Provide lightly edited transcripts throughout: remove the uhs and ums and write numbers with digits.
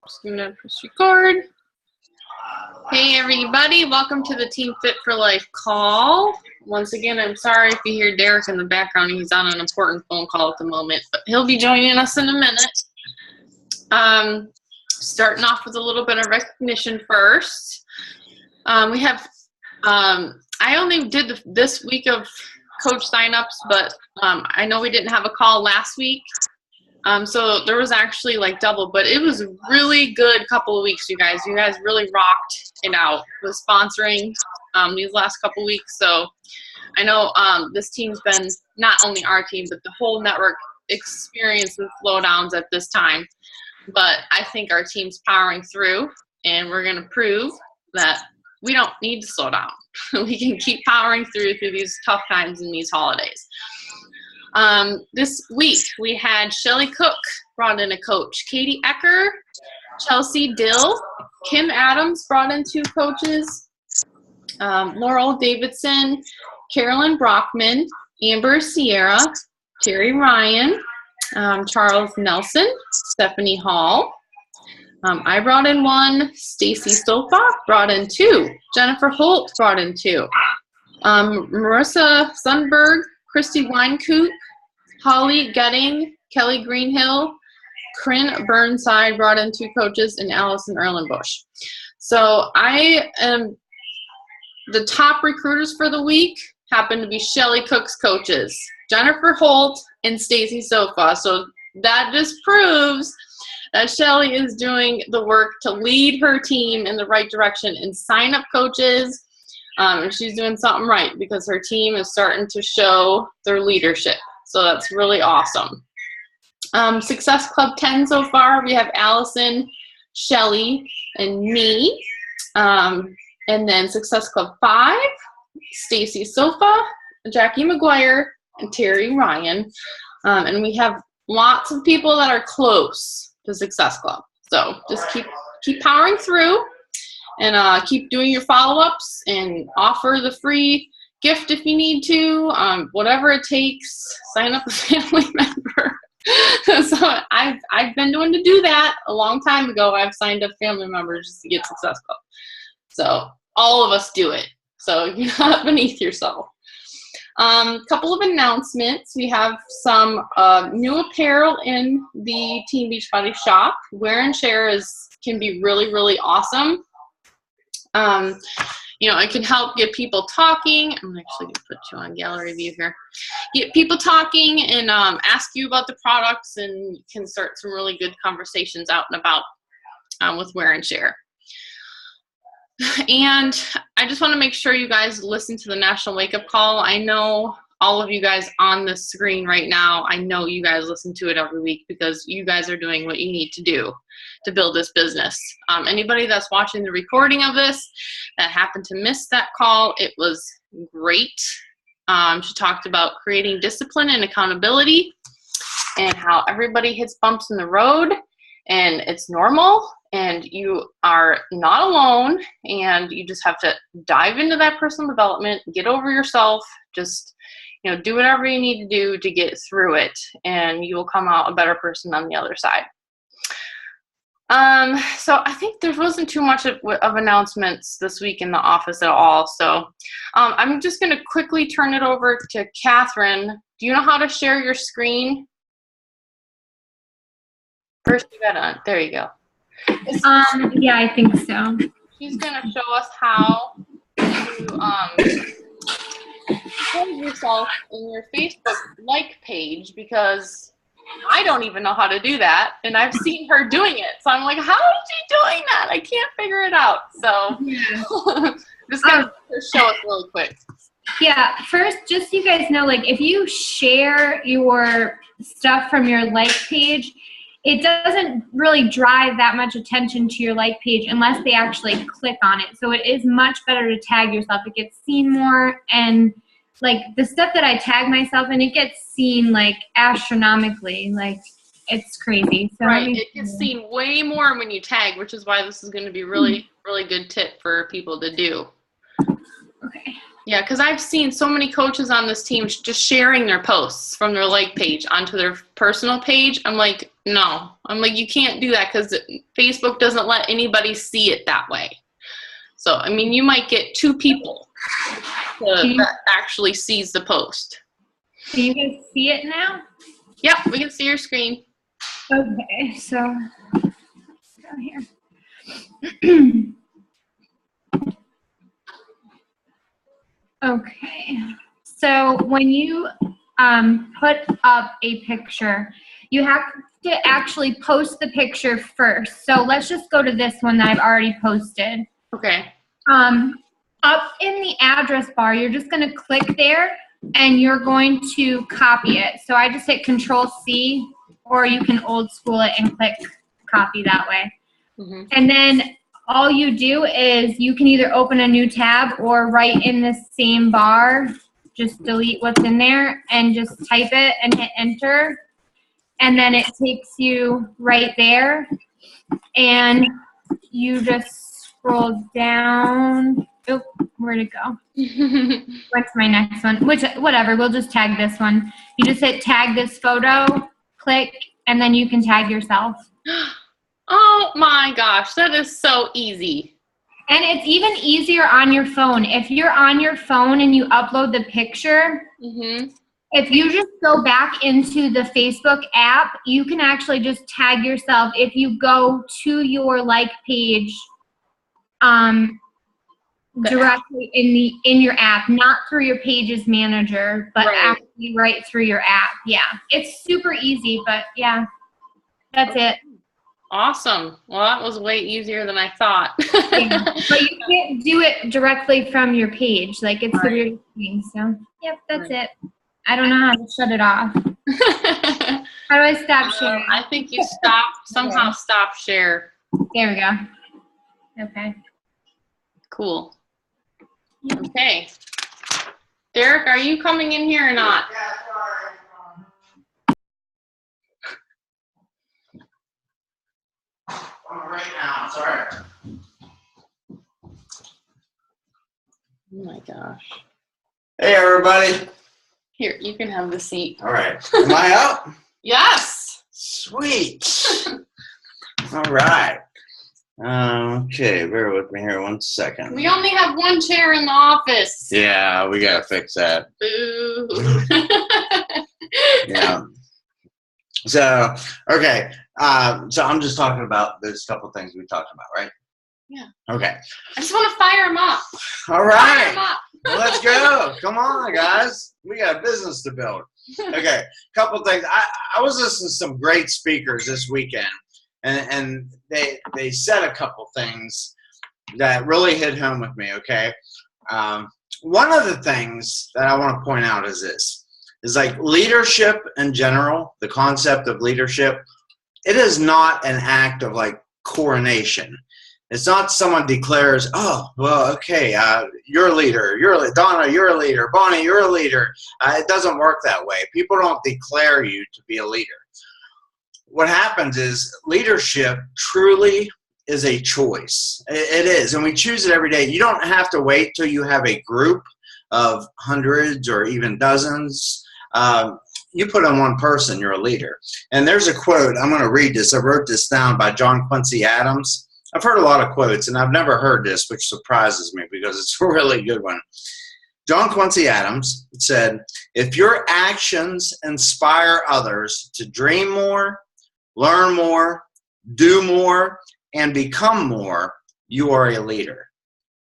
Just gonna press record. Hey everybody, welcome to the Team Fit for Life call. Once again, I'm sorry if you hear Derek in the background. He's on an important phone call at the moment, but he'll be joining us in a minute. Starting off with a little bit of recognition first. We have, I only did this week of coach signups, but I know we didn't have a call last week. So there was actually like double, but it was a really good couple of weeks, you guys. You guys really rocked it out with sponsoring these last couple of weeks. So I know this team's been, not only our team, but the whole network experienced with slowdowns at this time. But I think our team's powering through, and we're going to prove that we don't need to slow down. We can keep powering through these tough times in these holidays. This week we had Shelly Cook brought in a coach, Katie Ecker, Chelsea Dill, Kim Adams brought in 2 coaches, Laurel Davidson, Carolyn Brockman, Amber Sierra, Terry Ryan, Charles Nelson, Stephanie Hall. I brought in 1, Stacy Stolfach brought in 2, Jennifer Holt brought in 2, Marissa Sundberg, Christy Weinkoop, Holly Getting, Kelly Greenhill, Corinne Burnside brought in 2 coaches, and Allison Erlenbush. So I am the top recruiters for the week happen to be Shelly Cook's coaches, Jennifer Holt and Stacy Sofa. So that just proves that Shelly is doing the work to lead her team in the right direction and sign up coaches. And she's doing something right because her team is starting to show their leadership. So that's really awesome. Success Club 10 so far, we have Allison, Shelly, and me. And then Success Club 5, Stacy Sofa, Jackie McGuire, and Terry Ryan. And we have lots of people that are close to Success Club. So just keep powering through. And keep doing your follow-ups and offer the free gift if you need to, whatever it takes. Sign up a family member. So I've been doing to do that a long time ago. I've signed up family members just to get Success Club. So all of us do it. So you're not beneath yourself. Couple of announcements. We have some new apparel in the Team Beachbody shop. Wear and share can be really, really awesome. You know, it can help get people talking. I'm actually going to put you on gallery view here. Get people talking and ask you about the products, and you can start some really good conversations out and about with Wear and Share. And I just want to make sure you guys listen to the National Wake Up Call. I know all of you guys on the screen right now, I know you guys listen to it every week because you guys are doing what you need to do to build this business. Anybody that's watching the recording of this that happened to miss that call, it was great. She talked about creating discipline and accountability and how everybody hits bumps in the road and it's normal and you are not alone and you just have to dive into that personal development, get over yourself, just do whatever you need to do to get through it, and you will come out a better person on the other side. So I think there wasn't too much of announcements this week in the office at all. So I'm just going to quickly turn it over to Catherine. Do you know how to share your screen? First, you gotta, there you go. Yeah, I think so. She's going to show us how to tag yourself in your Facebook like page, because I don't even know how to do that, and I've seen her doing it. So I'm like, how is she doing that? I can't figure it out. So just gonna show us really quick. Yeah, first, just so you guys know, like if you share your stuff from your like page, it doesn't really drive that much attention to your like page unless they actually click on it. So it is much better to tag yourself. It gets seen more, and like the stuff that I tag myself in, it gets seen like astronomically, like it's crazy. So right, it gets seen way more when you tag, which is why this is going to be really, really good tip for people to do. Okay. Yeah, because I've seen so many coaches on this team just sharing their posts from their like page onto their personal page. I'm like, no, I'm like, you can't do that because Facebook doesn't let anybody see it that way. So, I mean, you might get 2 people that actually sees the post. Can you guys see it now? Yep, we can see your screen. Okay, so let's go here. Okay, so when you put up a picture, you have to actually post the picture first. So let's just go to this one that I've already posted. Okay. Up in the address bar, you're just going to click there and you're going to copy it. So I just hit Control-C, or you can old school it and click copy that way. Mm-hmm. And then all you do is you can either open a new tab or right in the same bar, just delete what's in there and just type it and hit enter. And then it takes you right there. And you just scroll down. Oh, where'd it go? Went to my next one. Whatever, we'll just tag this one. You just hit tag this photo, click, and then you can tag yourself. Oh my gosh, that is so easy. And it's even easier on your phone. If you're on your phone and you upload the picture, if you just go back into the Facebook app, you can actually just tag yourself if you go to your like page directly in your app, not through your pages manager, but actually right through your app. Yeah, it's super easy, but yeah, that's it. Awesome. Well, that was way easier than I thought. Yeah. But you can't do it directly from your page. Like, it's the weirdest thing. So, yep, that's it. I don't know how to shut it off. How do I stop sharing? I think you somehow stop share. There we go. Okay. Cool. Okay. Derek, are you coming in here or not? Yeah, sorry. Right now, sorry. Oh my gosh. Hey, everybody. Here, you can have the seat. All right. Am I up? Yes. Sweet. All right. Okay, bear with me here 1 second. We only have 1 chair in the office. Yeah, we got to fix that. Boo. Yeah. So, okay. So I'm just talking about those couple things we talked about, right? Yeah. Okay. I just want to fire him up. All Fire right. him up. Well, let's go. Come on, guys. We got a business to build. Okay. Couple things. I was listening to some great speakers this weekend, and they said a couple things that really hit home with me, okay? One of the things that I want to point out is this. Is like leadership in general, the concept of leadership, it is not an act of like coronation. It's not someone declares, oh, well, okay, you're a leader. Donna, you're a leader. Bonnie, you're a leader. It doesn't work that way. People don't declare you to be a leader. What happens is leadership truly is a choice. It is, and we choose it every day. You don't have to wait till you have a group of hundreds or even dozens. You put on one person, you're a leader. And there's a quote, I'm going to read this. I wrote this down by John Quincy Adams. I've heard a lot of quotes, and I've never heard this, which surprises me because it's a really good one. John Quincy Adams said, if your actions inspire others to dream more, learn more, do more, and become more, you are a leader.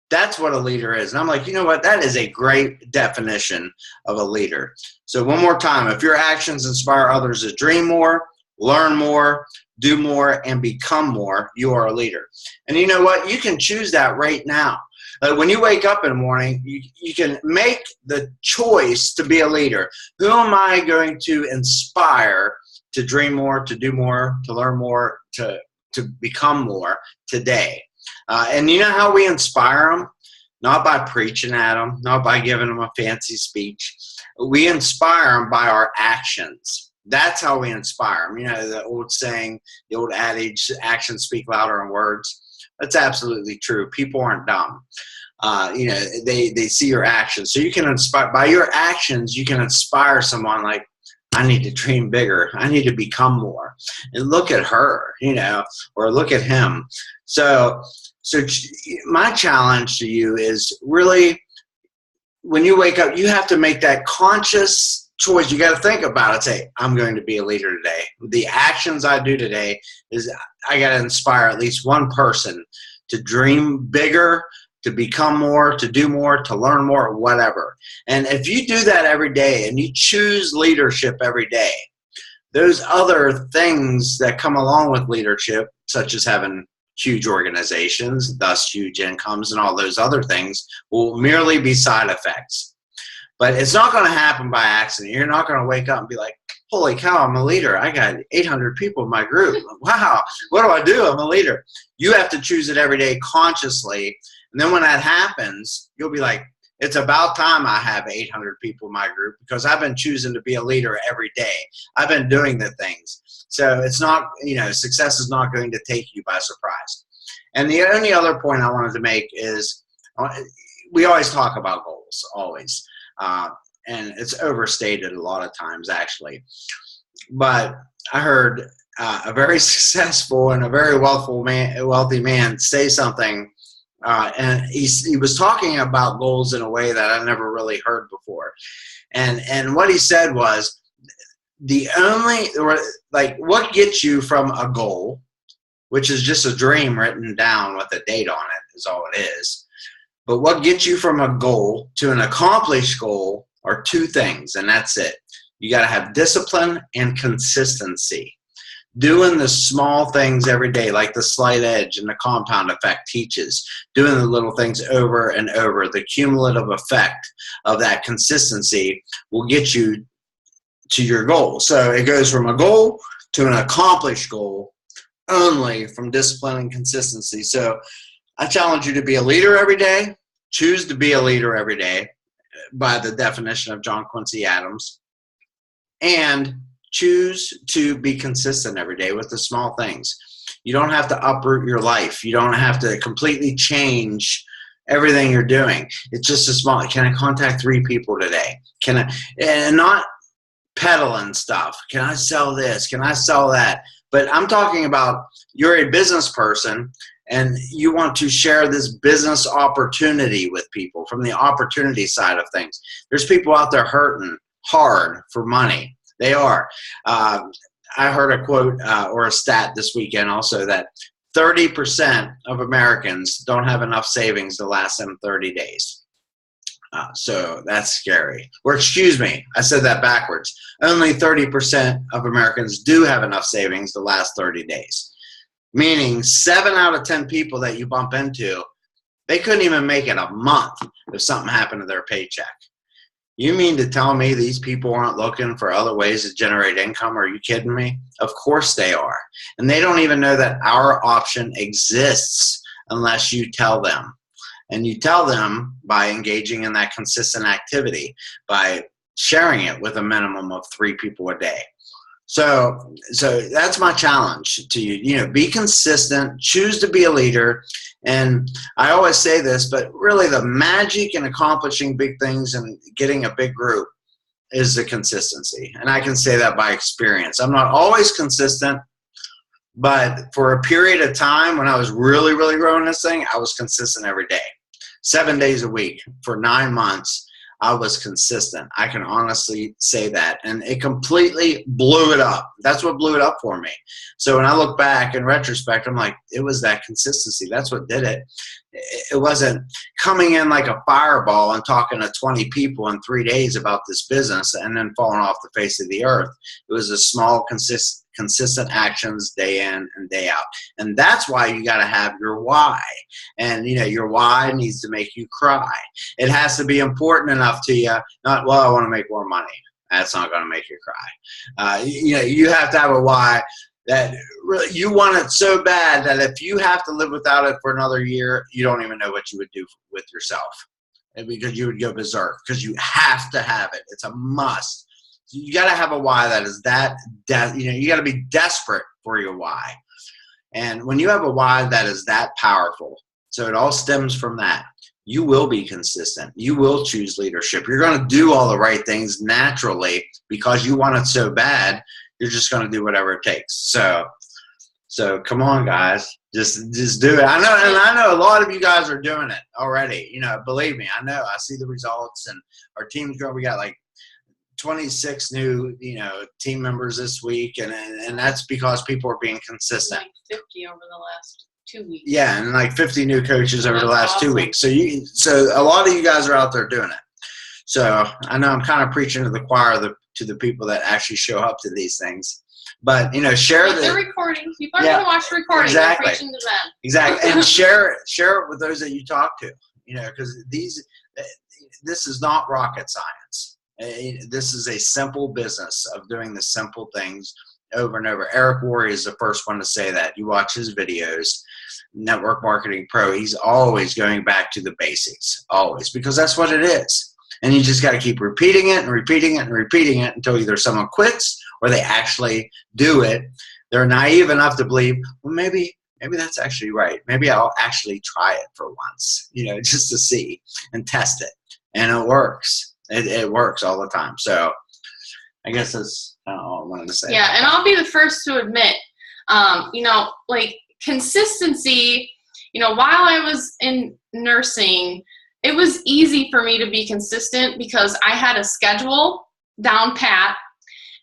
That's what a leader is. And I'm like, you know what? That is a great definition of a leader. So one more time, if your actions inspire others to dream more, learn more, do more, and become more, you are a leader. And you know what? You can choose that right now. When you wake up in the morning, you can make the choice to be a leader. Who am I going to inspire to dream more, to do more, to learn more, to become more today? And you know how we inspire them? Not by preaching at them, not by giving them a fancy speech. We inspire them by our actions. That's how we inspire them. You know, the old saying, the old adage, actions speak louder than words. That's absolutely true. People aren't dumb. You know, they see your actions. So you can inspire, by your actions, you can inspire someone like, I need to dream bigger. I need to become more. And look at her, or look at him. So my challenge to you is really, when you wake up, you have to make that conscious choice. You got to think about it. Say, I'm going to be a leader today. The actions I do today is I got to inspire at least one person to dream bigger, to become more, to do more, to learn more, whatever. And if you do that every day and you choose leadership every day, those other things that come along with leadership, such as having huge organizations, thus huge incomes, and all those other things, will merely be side effects. But it's not going to happen by accident. You're not going to wake up and be like, holy cow, I'm a leader. I got 800 people in my group. Wow, what do I do? I'm a leader. You have to choose it every day consciously. And then when that happens, you'll be like, it's about time I have 800 people in my group, because I've been choosing to be a leader every day. I've been doing the things. So it's not, success is not going to take you by surprise. And the only other point I wanted to make is, we always talk about goals, always. And it's overstated a lot of times, actually. But I heard a very successful and a very wealthy man say something, and he was talking about goals in a way that I never really heard before. And what he said was, what gets you from a goal, which is just a dream written down with a date on it, is all it is. But what gets you from a goal to an accomplished goal are two things, and that's it. You got to have discipline and consistency. Doing the small things every day, like the slight edge and the compound effect teaches. Doing the little things over and over. The cumulative effect of that consistency will get you to your goal. So it goes from a goal to an accomplished goal only from discipline and consistency. So I challenge you to be a leader every day. Choose to be a leader every day by the definition of John Quincy Adams. And choose to be consistent every day with the small things. You don't have to uproot your life. You don't have to completely change everything you're doing. It's just a small, can I contact 3 people today? And not peddling stuff. Can I sell this? Can I sell that? But I'm talking about, you're a business person and you want to share this business opportunity with people from the opportunity side of things. There's people out there hurting hard for money. They are. I heard a quote or a stat this weekend also that 30% of Americans don't have enough savings to last them 30 days. So that's scary. Or excuse me, I said that backwards. Only 30% of Americans do have enough savings to last 30 days. Meaning 7 out of 10 people that you bump into, they couldn't even make it a month if something happened to their paycheck. You mean to tell me these people aren't looking for other ways to generate income? Are you kidding me? Of course they are. And they don't even know that our option exists unless you tell them. And you tell them by engaging in that consistent activity, by sharing it with a minimum of 3 people a day. So that's my challenge to you. Be consistent, choose to be a leader. And I always say this, but really the magic in accomplishing big things and getting a big group is the consistency. And I can say that by experience. I'm not always consistent, but for a period of time when I was really, really growing this thing, I was consistent every day. 7 days a week for 9 months. I was consistent. I can honestly say that. And it completely blew it up. That's what blew it up for me. So when I look back in retrospect, I'm like, it was that consistency. That's what did it. It wasn't coming in like a fireball and talking to 20 people in 3 days about this business and then falling off the face of the earth. It was a small, consistent actions day in and day out. And that's why you got to have your why. And your why needs to make you cry. It has to be important enough to you, not, well, I want to make more money. That's not going to make you cry. You have to have a why that really you want it so bad that if you have to live without it for another year, you don't even know what you would do with yourself, because you would go berserk, because you have to have it. It's a must. You got to have a why that is you got to be desperate for your why. And when you have a why that is that powerful, so it all stems from that. you will be consistent. You will choose leadership. You're going to do all the right things naturally because you want it so bad. You're just going to do whatever it takes. So come on, guys, just do it. I know a lot of you guys are doing it already. You know, believe me, I know. I see the results, and our team's growing. We got like 26 new, team members this week, and that's because people are being consistent. Like 50 over the last 2 weeks. Yeah, and like 50 new coaches over the last awesome. 2 weeks. So a lot of you guys are out there doing it. So I know I'm kind of preaching to the choir, to the people that actually show up to these things. But share the recording. People are going to watch the recording. Exactly. You're preaching to them. Exactly, and share it with those that you talk to. Because this is not rocket science. This is a simple business of doing the simple things over and over. Eric Worre is the first one to say that. You watch his videos, Network Marketing Pro. He's always going back to the basics, always, because that's what it is. And you just got to keep repeating it and repeating it and repeating it until either someone quits or they actually do it. They're naive enough to believe, well, maybe that's actually right. Maybe I'll actually try it for once, just to see and test it. And it works. It works all the time. So I guess that's all I wanted to say. Yeah, and I'll be the first to admit, like consistency, while I was in nursing, it was easy for me to be consistent because I had a schedule down pat,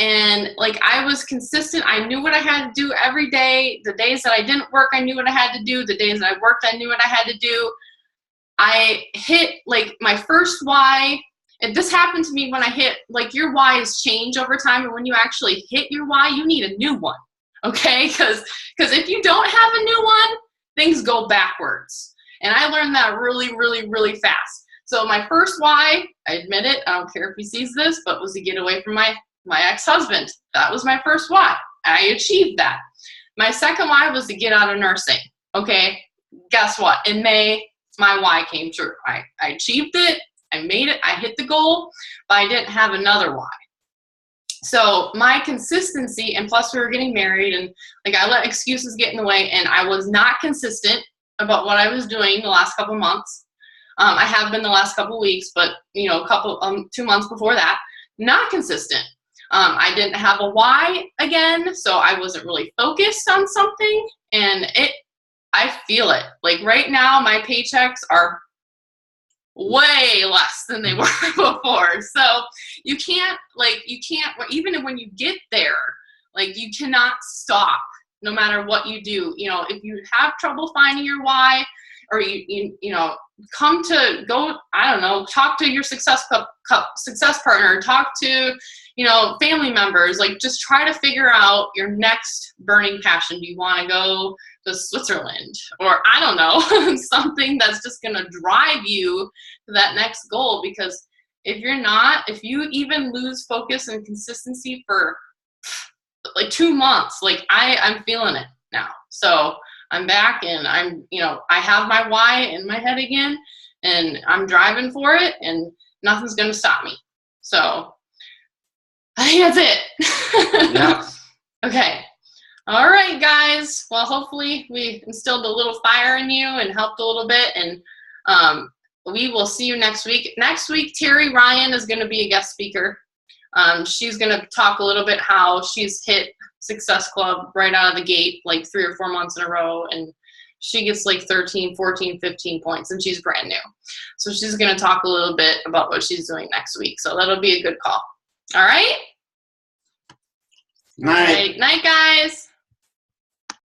and like I was consistent. I knew what I had to do every day. The days that I didn't work, I knew what I had to do. The days that I worked, I knew what I had to do. I hit like my first why. And this happened to me when I hit, like, your whys change over time, and when you actually hit your why, you need a new one, okay? Because if you don't have a new one, things go backwards. And I learned that really, really, really fast. So my first why, I admit it, I don't care if he sees this, but was to get away from my ex-husband. That was my first why. I achieved that. My second why was to get out of nursing, okay? Guess what? In May, my why came true. I achieved it. I made it, I hit the goal, but I didn't have another why. So my consistency, and plus we were getting married, and like I let excuses get in the way, and I was not consistent about what I was doing the last couple months. I have been the last couple weeks, but 2 months before that, not consistent. I didn't have a why again, so I wasn't really focused on something, and I feel it. Like right now, my paychecks are way less than they were before. So you can't, even when you get there, like you cannot stop no matter what you do. If you have trouble finding your why, or talk to your success partner, talk to, family members, like just try to figure out your next burning passion. Do you want to go to Switzerland, or I don't know, something that's just going to drive you to that next goal? Because if you even lose focus and consistency for like 2 months, like I'm feeling it now. So I'm back, and I have my why in my head again, and I'm driving for it, and nothing's going to stop me. So I think that's it. Yeah. Okay. All right, guys. Well, hopefully we instilled a little fire in you and helped a little bit. And we will see you next week. Next week, Terry Ryan is going to be a guest speaker. She's going to talk a little bit how she's hit Success Club right out of the gate, like 3 or 4 months in a row. And she gets like 13, 14, 15 points, and she's brand new. So she's going to talk a little bit about what she's doing next week. So that'll be a good call. All right? Night. All right. Night, guys.